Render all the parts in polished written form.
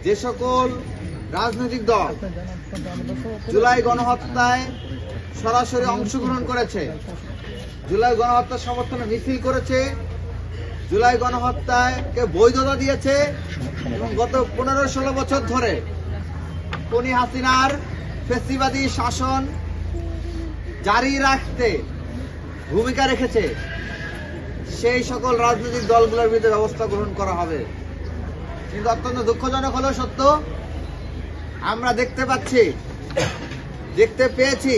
যে সকল রাজনৈতিক দল জুলাই গণহত্যায় সরাসরি অংশগ্রহণ করেছে, জুলাই গণহত্যার সমর্থনে মিছিল করেছে, জুলাই গণহত্যাকে বৈধতা দিয়েছে এবং গত 15-16 বছর ধরে খুনি হাসিনার ফ্যাসিবাদী শাসন জারি রাখতে ভূমিকা রেখেছে, সেই সকল রাজনৈতিক দলগুলোর বিরুদ্ধে ব্যবস্থা গ্রহণ করা হবে। কিন্তু অত্যন্ত দুঃখজনক হলেও সত্য, আমরা দেখতে পেয়েছি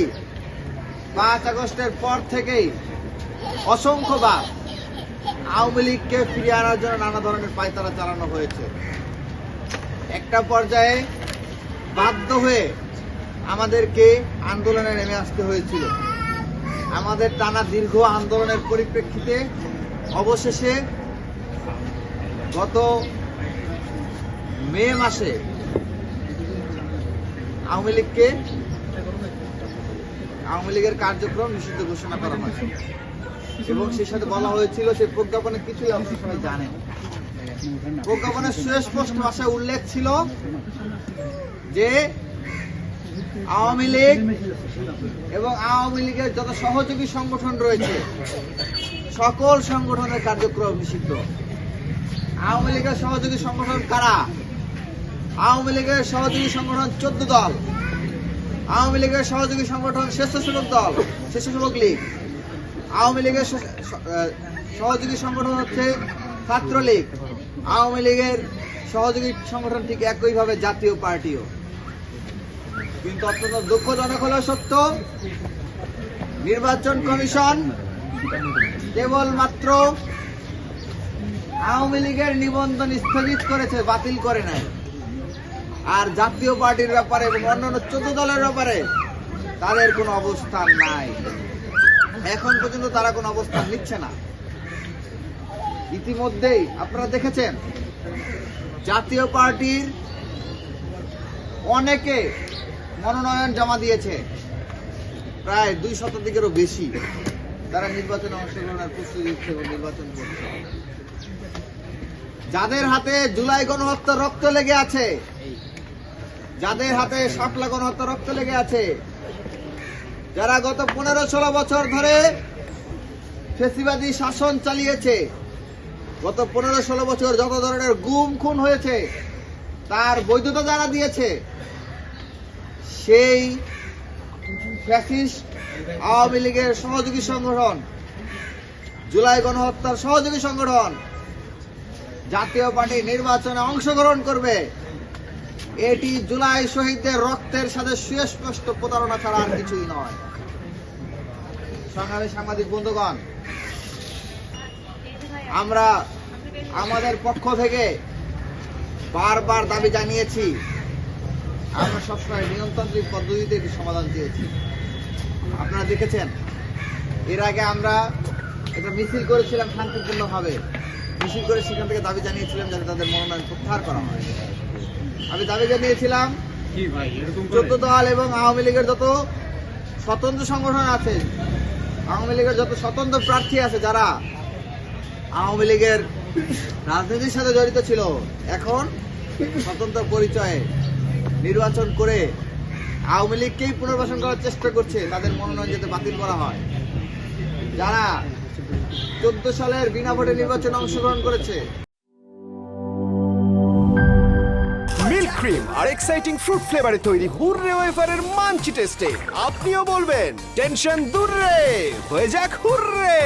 5 আগস্টের পর থেকেই অসংখ্যবার আওয়ামী লীগকে ফিরিয়ে আনার জন্য নানা ধরনের পায়তারা চালানো হয়েছে। একটা পর্যায়ে বাধ্য হয়ে আমাদেরকে আন্দোলনে নেমে আসতে হয়েছিল। আমাদের টানা দীর্ঘ আন্দোলনের পরিপ্রেক্ষিতে অবশেষে গত মে মাসে আওয়ামী লীগের কার্যক্রম নিষিদ্ধ ঘোষণা করা হয় এবং সেই সাথে বলা হয়েছিল, সেই প্রজ্ঞাপনে কিছুই আপনারা সবাই জানেন। প্রজ্ঞাপনের সুস্পষ্ট ভাষায় উল্লেখ ছিল যে আওয়ামী লীগ এবং আওয়ামী লীগের যত সহযোগী সংগঠন রয়েছে সকল সংগঠনের কার্যক্রম নিষিদ্ধ। আওয়ামী লীগের সহযোগী সংগঠন কারা? আওয়ামী লীগের সহযোগী সংগঠন 14 দল। আওয়ামী লীগের সহযোগী সংগঠন স্বেচ্ছাসেবক লীগ। আওয়ামী লীগের সহযোগী সংগঠন হচ্ছে ছাত্রলীগ। আওয়ামী লীগের সহযোগী সংগঠন ঠিক একইভাবে জাতীয় পার্টিও। কিন্তু অত্যন্ত দুঃখজনক হলেও সত্য, নির্বাচন কমিশন কেবলমাত্র আওয়ামী লীগের নিবন্ধন স্থগিত করেছে, বাতিল করে নাই। আর জাতীয় পার্টির ব্যাপারে এবং অন্যান্য 14 দলের ব্যাপারে তাদের কোনো অবস্থান নাই। এখন পর্যন্ত তারা কোনো অবস্থান নিচ্ছে না। ইতিমধ্যেই আপনারা দেখেছেন জাতীয় পার্টির অনেকে মনোনয়ন জমা দিয়েছে, প্রায় 2 শতাধিকেরও বেশি। তারা নির্বাচনে অংশগ্রহণের প্রস্তুতি নিচ্ছে এবং নির্বাচন করছে। যাদের হাতে জুলাই গণহত্যার রক্ত লেগে আছে, যাদের হাতে শাপলা গণহত্যার রক্ত লেগে আছে, যারা গত 15-16 বছর ধরে ফ্যাসিবাদী শাসন চালিয়েছে, গত 15-16 বছর যত ধরনের গুম খুন হয়েছে তার বৈধতা যারা দিয়েছে, সেই ফ্যাসিস্ট আওয়ামী লীগের সহযোগী সংগঠন, জুলাই গণহত্যার সহযোগী সংগঠন জাতীয় পার্টি নির্বাচনে অংশগ্রহণ করবে, এটি জুলাই শহীদদের রক্তের সাথে সুস্পষ্ট প্রতারণা ছাড়া আর কিছুই নয়। সংগ্রামী সাংবাদিক বন্ধুগণ, আমরা আমাদের পক্ষ থেকে বারবার দাবি জানিয়েছি, আমরা সবসময় নিয়মতান্ত্রিক পদ্ধতিতে একটি সমাধান চেয়েছি। আপনারা দেখেছেন এর আগে আমরা একটা মিছিল করেছিলাম শান্তিপূর্ণভাবে। মিছিল করে সেখান থেকে দাবি জানিয়েছিলাম যাতে তাদের মনোনয়ন প্রত্যাহার করা হয়। আমি দাবি জানিয়েছিলাম 14 দল এবং আওয়ামী লীগের যত স্বতন্ত্র সংগঠন আছে, আওয়ামী লীগের যত স্বতন্ত্র প্রার্থী আছে, যারা আওয়ামী লীগের রাজনীতির সাথে জড়িত ছিল, এখন স্বতন্ত্র পরিচয়ে নির্বাচন করে আওয়ামী লীগকেই পুনর্বাসন করার চেষ্টা করছে, তাদের মনোনয়ন যাতে বাতিল করা হয়। যারা 14 সালের বিনা ভোটে নির্বাচনে অংশগ্রহণ করেছে। মিল্ক ক্রিম আর এক্সাইটিং ফ্রুট ফ্লেভারে তৈরি হুররে ওয়েফারের মাঞ্চি টেস্টে আপনিও বলবেন টেনশন দূর রে, হয়ে যাক হুররে।